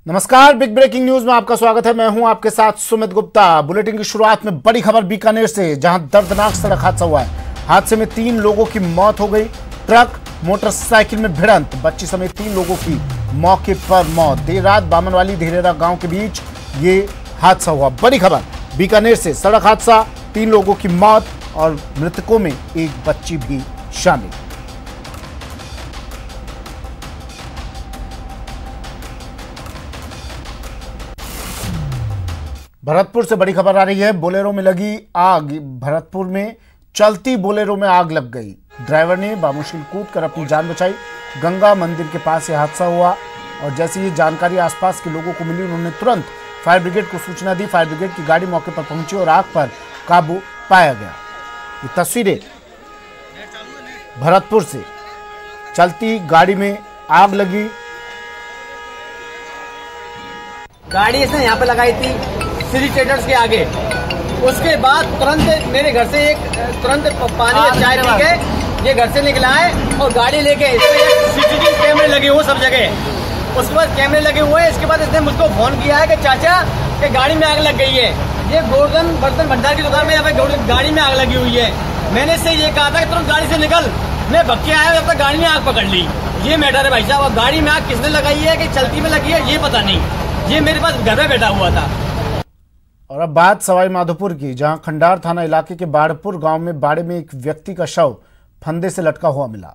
नमस्कार, big breaking news में आपका स्वागत है। मैं हूं आपके साथ सुमित गुप्ता। बुलेटिन की शुरुआत में बड़ी खबर बीकानेर से, जहां दर्दनाक सड़क हादसा हुआ है। हादसे में 3 लोगों की मौत हो गई। ट्रक मोटरसाइकिल में भिड़ंत, बच्ची समेत 3 लोगों की मौके पर मौत। देर रात बामनवाली धेरेरा गांव के बीच ये हादसा हुआ। बड़ी खबर बीकानेर से, सड़क हादसा, 3 लोगों की मौत और मृतकों में एक बच्ची भी शामिल। भरतपुर से बड़ी खबर आ रही है। बोलेरो में लगी आग। भरतपुर में चलती बोलेरो में आग लग गई। ड्राइवर ने बामुश्किल कूदकर अपनी जान बचाई। गंगा मंदिर के पास यह हादसा हुआ और जैसे ही जानकारी आसपास के लोगों को मिली, उन्होंने तुरंत फायर ब्रिगेड को सूचना दी। फायर ब्रिगेड की गाड़ी मौके पर पहुंची और आग पर काबू पाया गया। ये तस्वीरें भरतपुर से, चलती गाड़ी में आग लगी। गाड़ी इसने यहाँ पे लगाई थी सिटी ट्रेडर्स के आगे। उसके बाद तुरंत मेरे घर से तुरंत पानी या चाय पी के ये घर से निकला है और गाड़ी लेके सीसीटीवी कैमरे लगे हुए सब जगह। उसके बाद कैमरे लगे हुए हैं। इसके बाद इसने मुझको फोन किया है कि चाचा कि गाड़ी में आग लग गई है। ये गोवर्धन बर्तन भंडार की दुकान में यहाँ पे गाड़ी में आग लगी हुई है। मैंने इससे ये कहा था कि तुरंत गाड़ी से निकल। मैं भग के आया, जब तक गाड़ी में आग पकड़ ली। ये मैटर है भाई साहब। और गाड़ी में आग किसने लगाई है कि चलती में लगी है ये पता नहीं। ये मेरे पास घर में बैठा हुआ था। और अब बात सवाई माधोपुर की, जहां खंडार थाना इलाके के बाड़पुर गांव में बाड़े में एक व्यक्ति का शव फंदे से लटका हुआ मिला।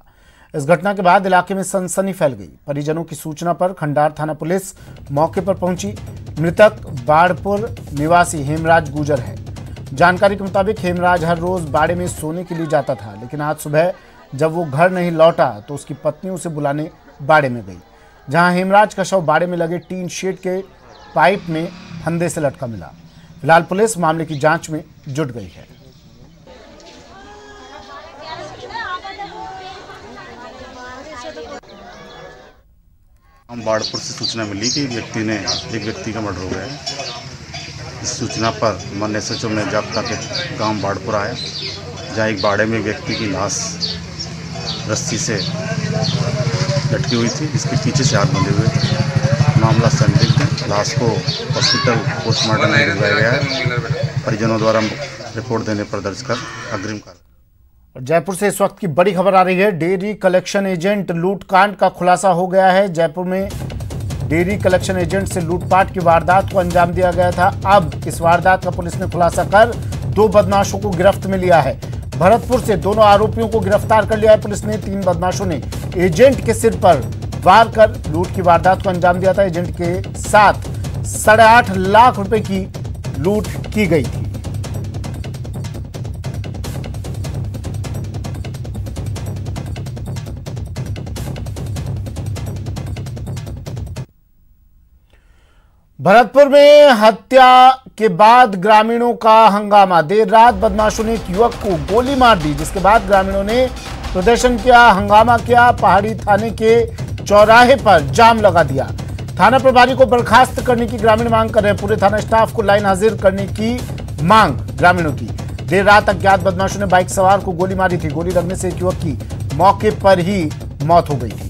इस घटना के बाद इलाके में सनसनी फैल गई। परिजनों की सूचना पर खंडार थाना पुलिस मौके पर पहुंची। मृतक बाड़पुर निवासी हेमराज गुजर है। जानकारी के मुताबिक हेमराज हर रोज बाड़े में सोने के लिए जाता था, लेकिन आज सुबह जब वो घर नहीं लौटा तो उसकी पत्नी उसे बुलाने बाड़े में गई, जहां हेमराज का शव बाड़े में लगे टीन शेड के पाइप में फंदे से लटका मिला। फिलहाल पुलिस मामले की जांच में जुट गई है। हम बाड़पुर से सूचना मिली कि एक व्यक्ति का मर्डर हो गया है। इस सूचना पर मन एसएचओ में जाब्ता के गांव बाड़पुर आया, जहां एक बाड़े में व्यक्ति की लाश रस्सी से लटकी हुई थी, जिसके पीछे से हाथ बंधे हुए थे। मामला संदिग्ध है। लाश को हॉस्पिटल पोस्टमार्टम में भिजवाया गया है। परिजनों द्वारा रिपोर्ट देने पर दर्ज कर अग्रिम कार्रवाई। जयपुर से इस वक्त की बड़ी खबर आ रही है। डेयरी कलेक्शन एजेंट लूटकांड का खुलासा हो गया है। जयपुर में डेयरी कलेक्शन एजेंट से लूटपाट की वारदात को अंजाम दिया गया था। अब इस वारदात का पुलिस ने खुलासा कर 2 बदमाशों को गिरफ्त में लिया है। भरतपुर से दोनों आरोपियों को गिरफ्तार कर लिया है पुलिस ने। 3 बदमाशों ने एजेंट के सिर पर वार कर लूट की वारदात को अंजाम दिया था। एजेंट के साथ 8.5 लाख रुपए की लूट की गई थी। भरतपुर में हत्या के बाद ग्रामीणों का हंगामा। देर रात बदमाशों ने एक युवक को गोली मार दी, जिसके बाद ग्रामीणों ने प्रदर्शन किया, हंगामा किया। पहाड़ी थाने के चौराहे पर जाम लगा दिया। थाना प्रभारी को बर्खास्त करने की ग्रामीण मांग कर रहे हैं। पूरे थाना स्टाफ को लाइन हाजिर करने की मांग ग्रामीणों की। देर रात अज्ञात बदमाशों ने बाइक सवार को गोली मारी थी। गोली लगने से एक युवक की मौके पर ही मौत हो गई थी।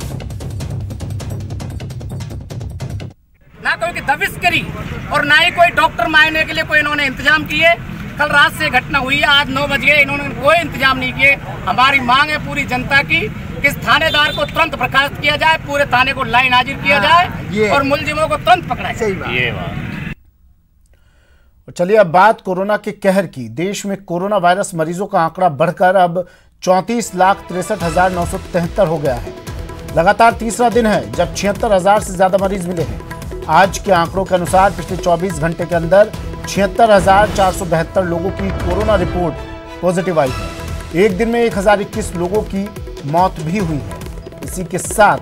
ना कोई दबिश करी और ना ही कोई डॉक्टर मायने के लिए कोई इन्होंने इंतजाम किए। कल रात से घटना हुई है, आज 9 बज गए, इन्होंने कोई इंतजाम नहीं किए। हमारी मांग है पूरी जनता की कि इस थानेदार को तुरंत बर्खास्त किया जाए, पूरे थाने को लाइन हाजिर किया जाए और मुलजिमों को तुरंत पकड़ा जाए। सही बात। चलिए अब बात कोरोना के कहर की। देश में कोरोना वायरस मरीजों का आंकड़ा बढ़कर अब 34,63,973 हो गया है। लगातार तीसरा दिन है जब 76,000 से ज्यादा मरीज मिले हैं। आज के आंकड़ों के अनुसार पिछले 24 घंटे के अंदर 76,472 लोगों की कोरोना रिपोर्ट पॉजिटिव आई है। एक दिन में 1,021 लोगों की मौत भी हुई है। इसी के साथ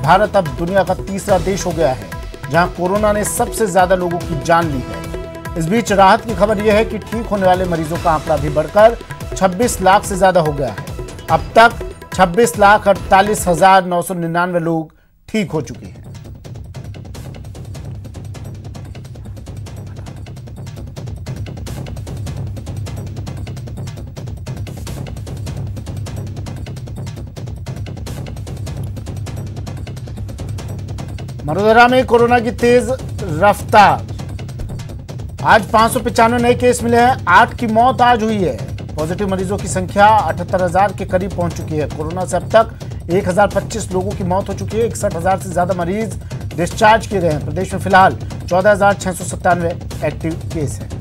भारत अब दुनिया का तीसरा देश हो गया है जहां कोरोना ने सबसे ज्यादा लोगों की जान ली है। इस बीच राहत की खबर यह है कि ठीक होने वाले मरीजों का आंकड़ा भी बढ़कर 26 लाख से ज्यादा हो गया है। अब तक 26,48,999 लोग ठीक हो चुके हैं। वडोदरा में कोरोना की तेज रफ्तार। आज 595 नए केस मिले हैं, 8 की मौत आज हुई है। पॉजिटिव मरीजों की संख्या 78,000 के करीब पहुंच चुकी है। कोरोना से अब तक 1025 लोगों की मौत हो चुकी है। 61,000 से ज्यादा मरीज डिस्चार्ज किए गए हैं। प्रदेश में फिलहाल 14,697 एक्टिव केस हैं।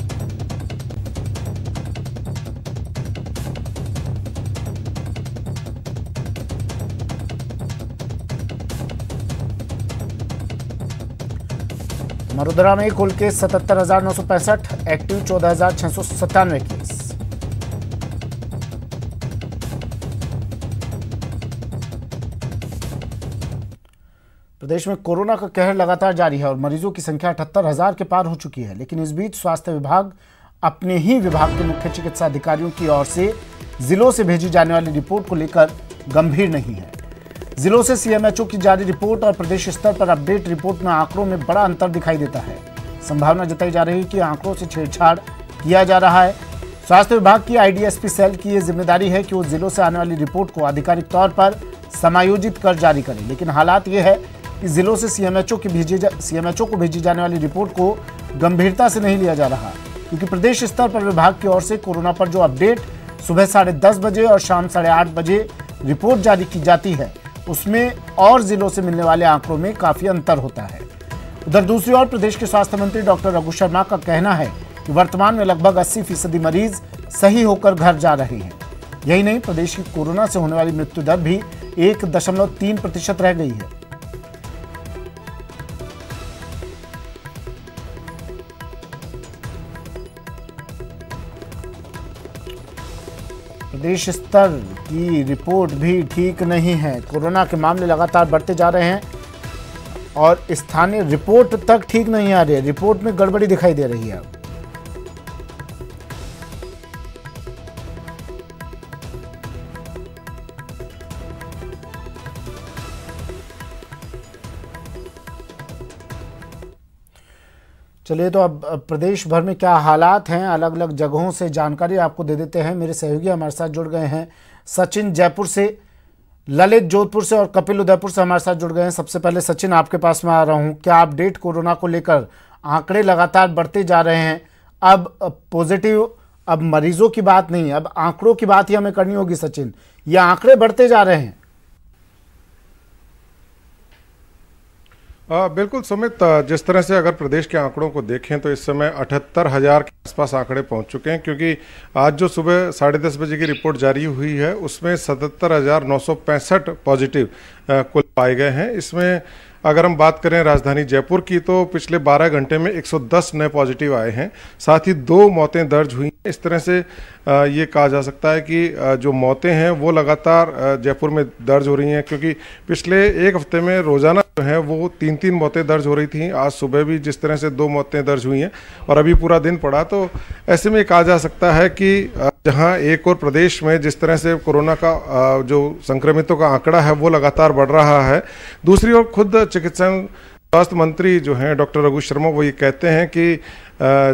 वडोदरा में कुल केस 77,965, एक्टिव 14,697 केस। प्रदेश में कोरोना का कहर लगातार जारी है और मरीजों की संख्या 78,000 के पार हो चुकी है। लेकिन इस बीच स्वास्थ्य विभाग अपने ही विभाग के मुख्य चिकित्सा अधिकारियों की ओर से जिलों से भेजी जाने वाली रिपोर्ट को लेकर गंभीर नहीं है। जिलों से सीएमएचओ की जारी रिपोर्ट और प्रदेश स्तर पर अपडेट रिपोर्ट में आंकड़ों में बड़ा अंतर दिखाई देता है। संभावना जताई जा रही है कि आंकड़ों से छेड़छाड़ किया जा रहा है। स्वास्थ्य विभाग की आईडीएसपी सेल की यह जिम्मेदारी है कि वो जिलों से आने वाली रिपोर्ट को आधिकारिक तौर पर समायोजित कर जारी करें। लेकिन हालात ये है कि जिलों से सीएमएचओ को भेजी जाने वाली रिपोर्ट को गंभीरता से नहीं लिया जा रहा, क्योंकि प्रदेश स्तर पर विभाग की ओर से कोरोना पर जो अपडेट सुबह 10:30 बजे और शाम 8:30 बजे रिपोर्ट जारी की जाती है, उसमें और जिलों से मिलने वाले आंकड़ों में काफी अंतर होता है। उधर दूसरी ओर प्रदेश के स्वास्थ्य मंत्री डॉक्टर रघु शर्मा का कहना है कि वर्तमान में लगभग 80% मरीज सही होकर घर जा रहे हैं। यही नहीं, प्रदेश की कोरोना से होने वाली मृत्यु दर भी 1.3% रह गई है। प्रदेश स्तर की रिपोर्ट भी ठीक नहीं है। कोरोना के मामले लगातार बढ़ते जा रहे हैं और स्थानीय रिपोर्ट तक ठीक नहीं आ रही है। रिपोर्ट में गड़बड़ी दिखाई दे रही है। चलिए, तो अब प्रदेश भर में क्या हालात हैं, अलग अलग जगहों से जानकारी आपको दे देते हैं। मेरे सहयोगी हमारे साथ जुड़ गए हैं, सचिन जयपुर से, ललित जोधपुर से और कपिल उदयपुर से हमारे साथ जुड़ गए हैं। सबसे पहले सचिन, आपके पास में आ रहा हूं। क्या अपडेट कोरोना को लेकर? आंकड़े लगातार बढ़ते जा रहे हैं। अब पॉजिटिव, अब मरीजों की बात नहीं, अब आंकड़ों की बात ही हमें करनी होगी। सचिन, ये आंकड़े बढ़ते जा रहे हैं। बिल्कुल सुमित, जिस तरह से अगर प्रदेश के आंकड़ों को देखें तो इस समय 78,000 के आसपास आंकड़े पहुंच चुके हैं, क्योंकि आज जो सुबह 10:30 बजे की रिपोर्ट जारी हुई है उसमें 77,965 पॉजिटिव कुल पाए गए हैं। इसमें अगर हम बात करें राजधानी जयपुर की तो पिछले 12 घंटे में 110 नए पॉजिटिव आए हैं, साथ ही 2 मौतें दर्ज हुई हैं। इस तरह से ये कहा जा सकता है कि जो मौतें हैं वो लगातार जयपुर में दर्ज हो रही हैं, क्योंकि पिछले एक हफ्ते में रोजाना जो है वो 3-3 मौतें दर्ज हो रही थी। आज सुबह भी जिस तरह से 2 मौतें दर्ज हुई हैं और अभी पूरा दिन पड़ा, तो ऐसे में कहा जा सकता है कि जहां एक और प्रदेश में जिस तरह से कोरोना का जो संक्रमितों का आंकड़ा है वो लगातार बढ़ रहा है, दूसरी ओर खुद चिकित्सा स्वास्थ्य मंत्री जो हैं डॉक्टर रघु शर्मा वो ये कहते हैं कि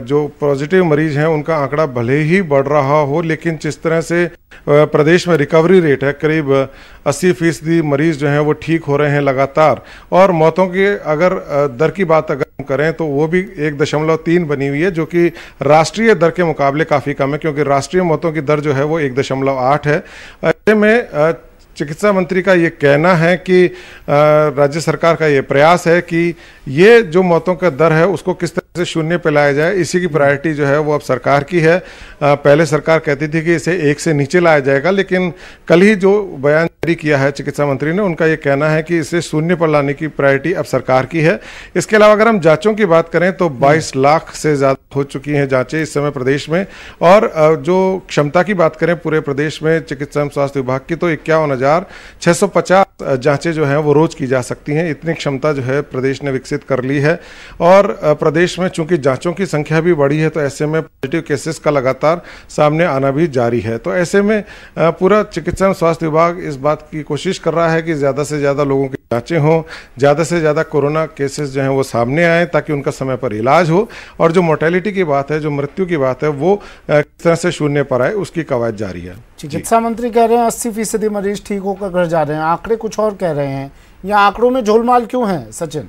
जो पॉजिटिव मरीज हैं उनका आंकड़ा भले ही बढ़ रहा हो, लेकिन जिस तरह से प्रदेश में रिकवरी रेट है, करीब 80% मरीज जो हैं वो ठीक हो रहे हैं लगातार, और मौतों की अगर दर की बात अगर हम करें तो वो भी 1.3 बनी हुई है, जो कि राष्ट्रीय दर के मुकाबले काफ़ी कम है, क्योंकि राष्ट्रीय मौतों की दर जो है वो 1.8 है। ऐसे में चिकित्सा मंत्री का ये कहना है कि राज्य सरकार का ये प्रयास है कि ये जो मौतों का दर है उसको किस तरह से शून्य पे लाया जाए, इसी की प्रायोरिटी जो है वो अब सरकार की है। पहले सरकार कहती थी कि इसे 1 से नीचे लाया जाएगा, लेकिन कल ही जो बयान जारी किया है चिकित्सा मंत्री ने, उनका ये कहना है कि इसे शून्य पर लाने की प्रायोरिटी अब सरकार की है। इसके अलावा अगर हम जांचों की बात करें तो 22 लाख से ज़्यादा हो चुकी हैं जांचें इस समय प्रदेश में, और जो क्षमता की बात करें पूरे प्रदेश में चिकित्सा एवं स्वास्थ्य विभाग की तो 51,650 जांचें जो हैं वो रोज की जा सकती हैं। इतनी क्षमता जो है प्रदेश ने विकसित कर ली है, और प्रदेश में चूंकि जांचों की संख्या भी बढ़ी है तो ऐसे में पॉजिटिव केसेस का लगातार सामने आना भी जारी है। तो ऐसे में पूरा चिकित्सा एवं स्वास्थ्य विभाग इस बात की कोशिश कर रहा है कि ज़्यादा से ज़्यादा लोगों की जांचें हों, ज़्यादा से ज़्यादा कोरोना केसेस जो हैं वो सामने आए ताकि उनका समय पर इलाज हो, और जो मोर्टेलिटी की बात है, जो मृत्यु की बात है, वो किस तरह से शून्य पर आए उसकी कवायद जारी है। चिकित्सा मंत्री कह रहे हैं 80% मरीज ठीक होकर घर जा रहे हैं, आंकड़े कुछ और कह रहे हैं। या आंकड़ों में झोलमाल क्यों है सचिन?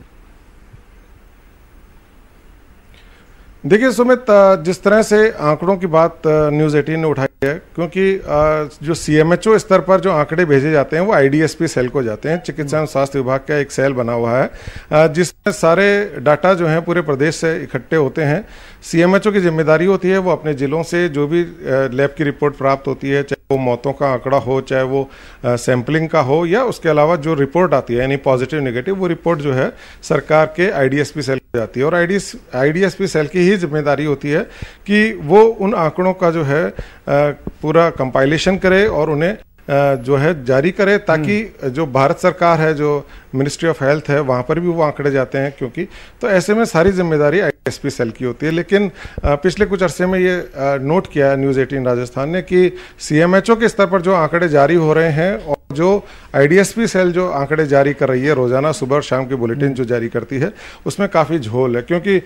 देखिए सुमित, जिस तरह से आंकड़ों की बात न्यूज़ 18 ने उठाई है, क्योंकि जो सीएमएचओ स्तर पर जो आंकड़े भेजे जाते हैं वो आईडीएसपी सेल को जाते हैं। चिकित्सा एवं स्वास्थ्य विभाग का एक सेल बना हुआ है जिसमें सारे डाटा जो हैं पूरे प्रदेश से इकट्ठे होते हैं। सीएमएचओ की जिम्मेदारी होती है वो अपने जिलों से जो भी लैब की रिपोर्ट प्राप्त होती है, चाहे वो मौतों का आंकड़ा हो, चाहे वो सैंपलिंग का हो, या उसके अलावा जो रिपोर्ट आती है यानी पॉजिटिव नेगेटिव, वो रिपोर्ट जो है सरकार के आईडीएसपी सेल को जाती है। और आईडीएसपी सेल की ही जिम्मेदारी होती है कि वो उन आंकड़ों का जो है पूरा कंपाइलेशन करे और उन्हें जो है जारी करे, ताकि जो भारत सरकार है, जो मिनिस्ट्री ऑफ हेल्थ है, वहाँ पर भी वो आंकड़े जाते हैं। क्योंकि तो ऐसे में सारी जिम्मेदारी आईडीएसपी सेल की होती है। लेकिन पिछले कुछ अरसे में ये नोट किया है न्यूज़ 18 राजस्थान ने कि सीएमएचओ के स्तर पर जो आंकड़े जारी हो रहे हैं और जो आईडीएसपी सेल जो आंकड़े जारी कर रही है रोजाना सुबह और शाम की बुलेटिन जो जारी करती है, उसमें काफ़ी झोल है। क्योंकि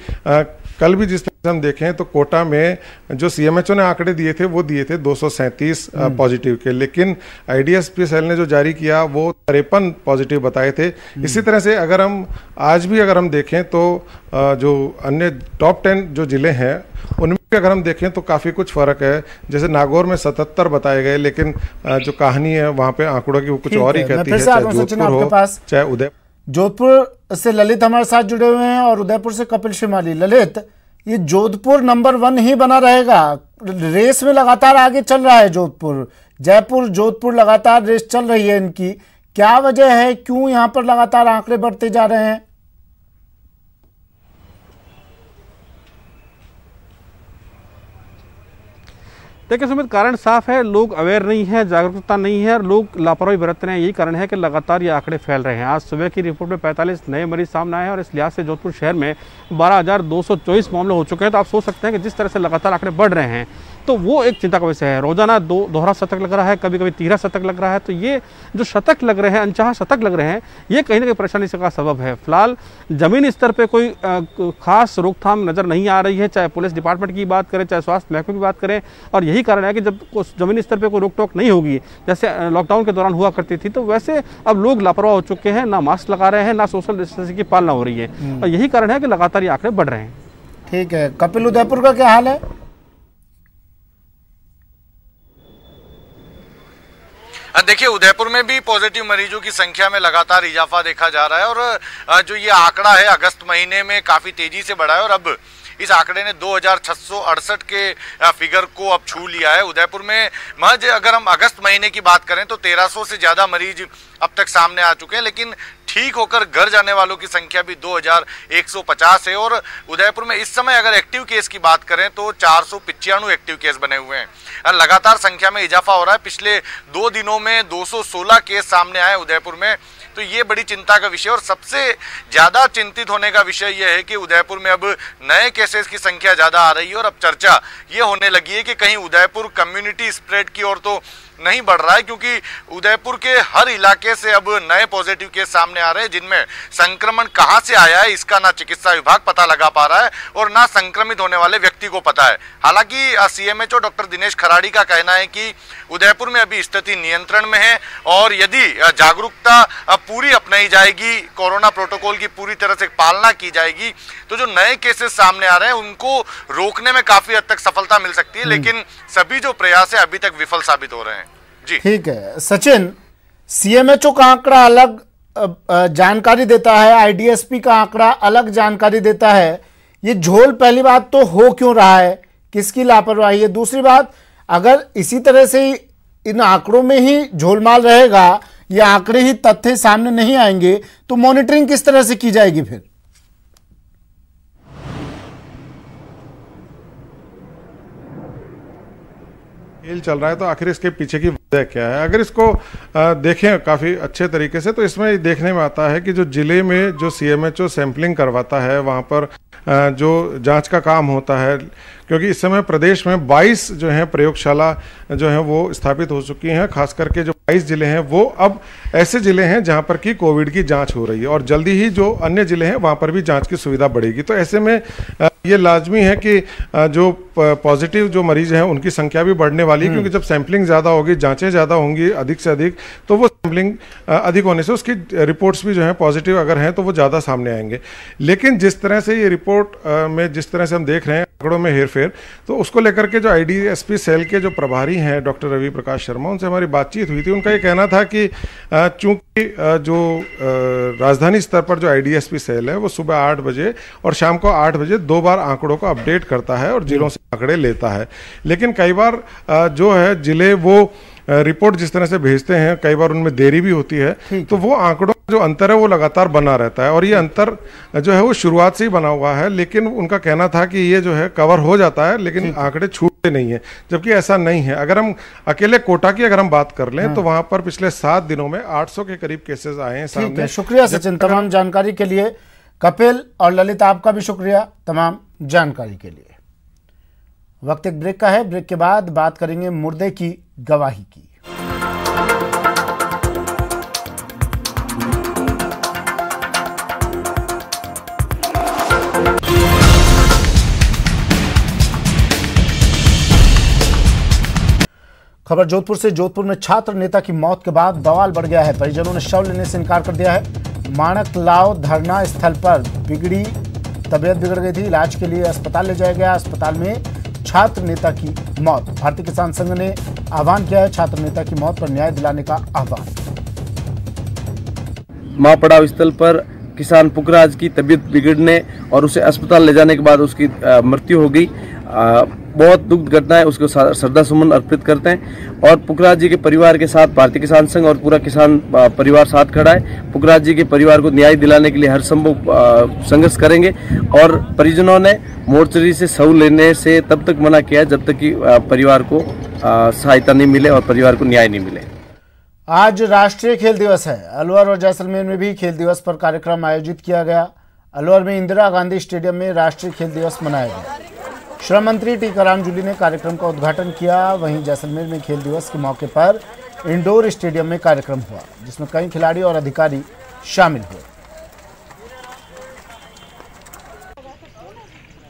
कल भी जिस तरह से हम देखें तो कोटा में जो सीएमएचओ ने आंकड़े दिए थे वो दिए थे 237 पॉजिटिव के, लेकिन आईडीएसपी सेल ने जो जारी किया वो 53 पॉजिटिव बताए थे। इसी तरह से अगर हम आज भी अगर हम देखें तो जो अन्य टॉप 10 जो जिले हैं उनमें अगर हम देखें तो काफ़ी कुछ फर्क है। जैसे नागौर में 77 बताए गए, लेकिन जो कहानी है वहाँ पे आंकड़ों की वो कुछ और ही कहती है। चाहे जोधपुर हो, चाहे उदयपुर। जोधपुर से ललित हमारे साथ जुड़े हुए हैं और उदयपुर से कपिल शिमाली। ललित, ये जोधपुर नंबर 1 ही बना रहेगा? रेस में लगातार आगे चल रहा है जोधपुर, जयपुर, जोधपुर लगातार रेस चल रही है इनकी। क्या वजह है, क्यों यहाँ पर लगातार आंकड़े बढ़ते जा रहे हैं? देखिए सुमित, कारण साफ है, लोग अवेयर नहीं है, जागरूकता नहीं है और लोग लापरवाही बरत रहे हैं। यही कारण है कि लगातार ये आंकड़े फैल रहे हैं। आज सुबह की रिपोर्ट में 45 नए मरीज सामने आए हैं और इस लिहाज से जोधपुर शहर में 12,224 मामले हो चुके हैं। तो आप सोच सकते हैं कि जिस तरह से लगातार आंकड़े बढ़ रहे हैं तो वो एक चिंता का विषय है। रोजाना दोहरा शतक लग रहा है, कभी कभी तीसरा शतक लग रहा है। तो ये जो शतक लग रहे हैं, अनचाहा शतक लग रहे हैं, ये कहीं ना कहीं परेशानी का सबब है। फिलहाल जमीनी स्तर पे कोई खास रोकथाम नजर नहीं आ रही है, चाहे पुलिस डिपार्टमेंट की बात करें, चाहे स्वास्थ्य महकमे की बात करें। और यही कारण है कि जब जमीनी स्तर पे कोई रोक टोक नहीं होगी, जैसे लॉकडाउन के दौरान हुआ करती थी, तो वैसे अब लोग लापरवाह हो चुके हैं, ना मास्क लगा रहे हैं, ना सोशल डिस्टेंसिंग की पालना हो रही है। और यही कारण है कि लगातार ये आंकड़े बढ़ रहे हैं। ठीक है कपिल, उदयपुर का क्या हाल है? देखिए, उदयपुर में भी पॉजिटिव मरीजों की संख्या में लगातार इजाफा देखा जा रहा है और जो ये आंकड़ा है अगस्त महीने में काफी तेजी से बढ़ा है और अब इस आंकड़े ने 2668 के फिगर को अब छू लिया है। उदयपुर में महज अगर हम अगस्त महीने की बात करें तो 1300 से ज्यादा मरीज अब तक सामने आ चुके हैं, लेकिन ठीक होकर घर जाने वालों की संख्या भी 2150 है। और उदयपुर में इस समय अगर एक्टिव केस की बात करें तो 495 एक्टिव केस बने हुए हैं। लगातार संख्या में इजाफा हो रहा है। पिछले 2 दिनों में 216 केस सामने आए उदयपुर में। तो ये बड़ी चिंता का विषय और सबसे ज्यादा चिंतित होने का विषय यह है कि उदयपुर में अब नए केसेस की संख्या ज्यादा आ रही है और अब चर्चा ये होने लगी है कि कहीं उदयपुर कम्युनिटी स्प्रेड की ओर तो नहीं बढ़ रहा है, क्योंकि उदयपुर के हर इलाके से अब नए पॉजिटिव केस सामने आ रहे हैं जिनमें संक्रमण कहां से आया है इसका ना चिकित्सा विभाग पता लगा पा रहा है और ना संक्रमित होने वाले व्यक्ति को पता है। हालांकि सीएमएचओ डॉक्टर दिनेश खराड़ी का कहना है कि उदयपुर में अभी स्थिति नियंत्रण में है और यदि जागरूकता पूरी अपनाई जाएगी, कोरोना प्रोटोकॉल की पूरी तरह से पालना की जाएगी, तो जो नए केसेस सामने आ रहे हैं उनको रोकने में काफी हद तक सफलता मिल सकती है। लेकिन सभी जो प्रयास है अभी तक विफल साबित हो रहे हैं। ठीक है सचिन, सीएमएचओ का आंकड़ा अलग जानकारी देता है, आईडीएसपी का आंकड़ा अलग जानकारी देता है। ये झोल पहली बात तो हो क्यों रहा है, किसकी लापरवाही है? दूसरी बात, अगर इसी तरह से इन आंकड़ों में ही झोलमाल रहेगा, ये आंकड़े ही तथ्य सामने नहीं आएंगे, तो मॉनिटरिंग किस तरह से की जाएगी फिर? खेल चल रहा है तो आखिर इसके पीछे की वजह क्या है? अगर इसको देखें काफ़ी अच्छे तरीके से तो इसमें देखने में आता है कि जो जिले में जो सीएमएचओ सैंपलिंग करवाता है वहाँ पर जो जांच का काम होता है, क्योंकि इस समय प्रदेश में 22 जो है प्रयोगशाला जो है वो स्थापित हो चुकी हैं। खास करके जो 22 जिले हैं वो अब ऐसे जिले हैं जहां पर कि कोविड की जांच हो रही है और जल्दी ही जो अन्य जिले हैं वहां पर भी जांच की सुविधा बढ़ेगी। तो ऐसे में ये लाजमी है कि जो पॉजिटिव जो मरीज हैं उनकी संख्या भी बढ़ने वाली है, क्योंकि जब सैंपलिंग ज़्यादा होगी, जांचें ज़्यादा होंगी अधिक से अधिक, तो वो सैंपलिंग अधिक होने से उसकी रिपोर्ट्स भी जो है पॉजिटिव अगर हैं तो वो ज़्यादा सामने आएंगे। लेकिन जिस तरह से ये रिपोर्ट में जिस तरह से हम देख रहे हैं आंकड़ों में हेरफेर, तो उसको लेकर के जो आईडीएसपी सेल के जो प्रभारी हैं डॉक्टर रवि प्रकाश शर्मा, उनसे हमारी बातचीत हुई थी। उनका ये कहना था कि चूंकि जो राजधानी स्तर पर जो आईडीएसपी सेल है वो सुबह 8 बजे और शाम को 8 बजे 2 बार आंकड़ों को अपडेट करता है और जिलों से आंकड़े लेता है, लेकिन कई बार जो है जिले वो रिपोर्ट जिस तरह से भेजते हैं कई बार उनमें देरी भी होती है, तो वो आंकड़ों जो अंतर है वो लगातार बना रहता है और ये अंतर जो है वो शुरुआत से ही बना हुआ है। लेकिन उनका कहना था कि ये जो है कवर हो जाता है लेकिन आंकड़े छूटते नहीं है, जबकि ऐसा नहीं है। अगर हम अकेले कोटा की अगर हम बात कर लें तो वहां पर पिछले 7 दिनों में 800 के करीब केसेस आए हैं सामने। शुक्रिया सचिन तमाम जानकारी के लिए। कपिल और ललित आपका भी शुक्रिया तमाम जानकारी के लिए। वक्त एक ब्रेक का है, ब्रेक के बाद बात करेंगे मुर्दे की गवाही की। खबर जोधपुर से। जोधपुर में छात्र नेता की मौत के बाद बवाल बढ़ गया है। परिजनों ने शव लेने से इनकार कर दिया है। माणक लाव धरना स्थल पर तबीयत बिगड़ गई थी, इलाज के लिए अस्पताल ले जाया गया। अस्पताल में छात्र नेता की मौत। भारतीय किसान संघ ने आह्वान किया है छात्र नेता की मौत पर न्याय दिलाने का आह्वान। मां पड़ाव स्थल पर किसान पुखराज की तबीयत बिगड़ने और उसे अस्पताल ले जाने के बाद उसकी मृत्यु हो गई। बहुत दुख घटना है, उसको श्रद्धा सुमन अर्पित करते हैं और पुखराज जी के परिवार के साथ भारतीय किसान संघ और पूरा किसान परिवार साथ खड़ा है। पुखराज जी के परिवार को न्याय दिलाने के लिए हर संभव संघर्ष करेंगे और परिजनों ने मोर्चरी से शव लेने से तब तक मना किया जब तक कि परिवार को सहायता नहीं मिले और परिवार को न्याय नहीं मिले। आज राष्ट्रीय खेल दिवस है। अलवर और जैसलमेर में भी खेल दिवस पर कार्यक्रम आयोजित किया गया। अलवर में इंदिरा गांधी स्टेडियम में राष्ट्रीय खेल दिवस मनाया गया। श्रम मंत्री टीकाराम जूली ने कार्यक्रम का उद्घाटन किया। वहीं जैसलमेर में खेल दिवस के मौके पर इंडोर स्टेडियम में कार्यक्रम हुआ जिसमें कई खिलाड़ी और अधिकारी शामिल हुए।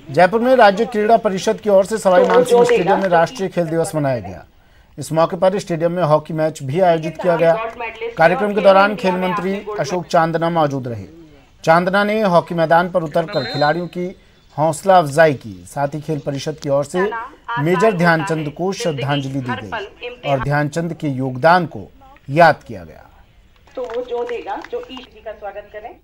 जयपुर में राज्य क्रीड़ा परिषद की ओर से सवाई मानसिंह स्टेडियम में राष्ट्रीय खेल दिवस मनाया गया। इस मौके पर स्टेडियम में हॉकी मैच भी आयोजित किया गया। कार्यक्रम के दौरान खेल मंत्री अशोक चांदना मौजूद रहे। चांदना ने हॉकी मैदान पर उतरकर खिलाड़ियों की हौसला अफजाई की। साथ ही खेल परिषद की ओर से मेजर ध्यानचंद को श्रद्धांजलि दी गई और ध्यानचंद के योगदान को याद किया गया। तो वो जो देगा, जो ईश्वर का स्वागत करें।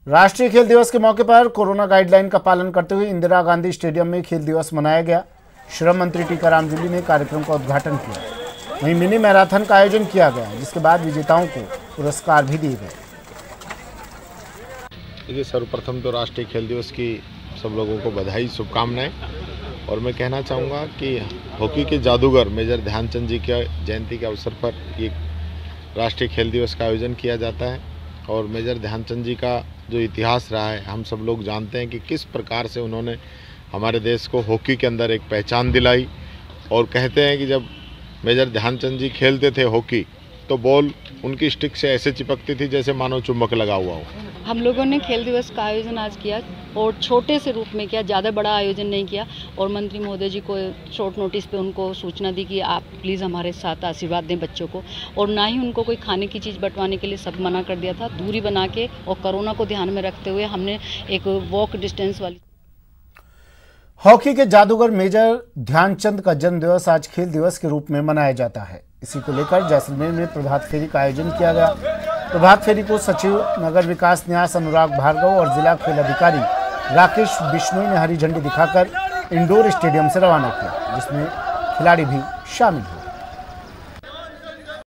राष्ट्रीय खेल दिवस के मौके पर कोरोना गाइडलाइन का पालन करते हुए इंदिरा गांधी स्टेडियम में खेल दिवस मनाया गया। श्रम मंत्री टीकाराम जूली ने कार्यक्रम का उद्घाटन किया। वहीं मिनी मैराथन का आयोजन किया गया जिसके बाद विजेताओं को पुरस्कार भी दिए गए। देखिए, सर्वप्रथम तो राष्ट्रीय खेल दिवस की सब लोगों को बधाई, शुभकामनाएं। और मैं कहना चाहूँगा कि हॉकी के जादूगर मेजर ध्यानचंद जी के जयंती के अवसर पर ये राष्ट्रीय खेल दिवस का आयोजन किया जाता है। और मेजर ध्यानचंद जी का जो इतिहास रहा है हम सब लोग जानते हैं कि किस प्रकार से उन्होंने हमारे देश को हॉकी के अंदर एक पहचान दिलाई। और कहते हैं कि जब मेजर ध्यानचंद जी खेलते थे हॉकी तो बॉल उनकी स्टिक से ऐसे चिपकती थी जैसे मानो चुंबक लगा हुआ हो। हम लोगों ने खेल दिवस का आयोजन आज किया और छोटे से रूप में किया, ज़्यादा बड़ा आयोजन नहीं किया। और मंत्री महोदय जी को शॉर्ट नोटिस पे उनको सूचना दी कि आप प्लीज़ हमारे साथ आशीर्वाद दें बच्चों को। और ना ही उनको कोई खाने की चीज़ बंटवाने के लिए सब मना कर दिया था। दूरी बना के और कोरोना को ध्यान में रखते हुए हमने एक वॉक डिस्टेंस वाली। हॉकी के जादूगर मेजर ध्यानचंद का जन्म दिवस आज खेल दिवस के रूप में मनाया जाता है। इसी को लेकर जैसलमेर में प्रभात फेरी का आयोजन किया गया। प्रभात फेरी को सचिव नगर विकास न्यास अनुराग भार्गव और जिला खेल अधिकारी राकेश बिश्नोई ने हरी झंडी दिखाकर इंडोर स्टेडियम से रवाना किया जिसमें खिलाड़ी भी शामिल हुए।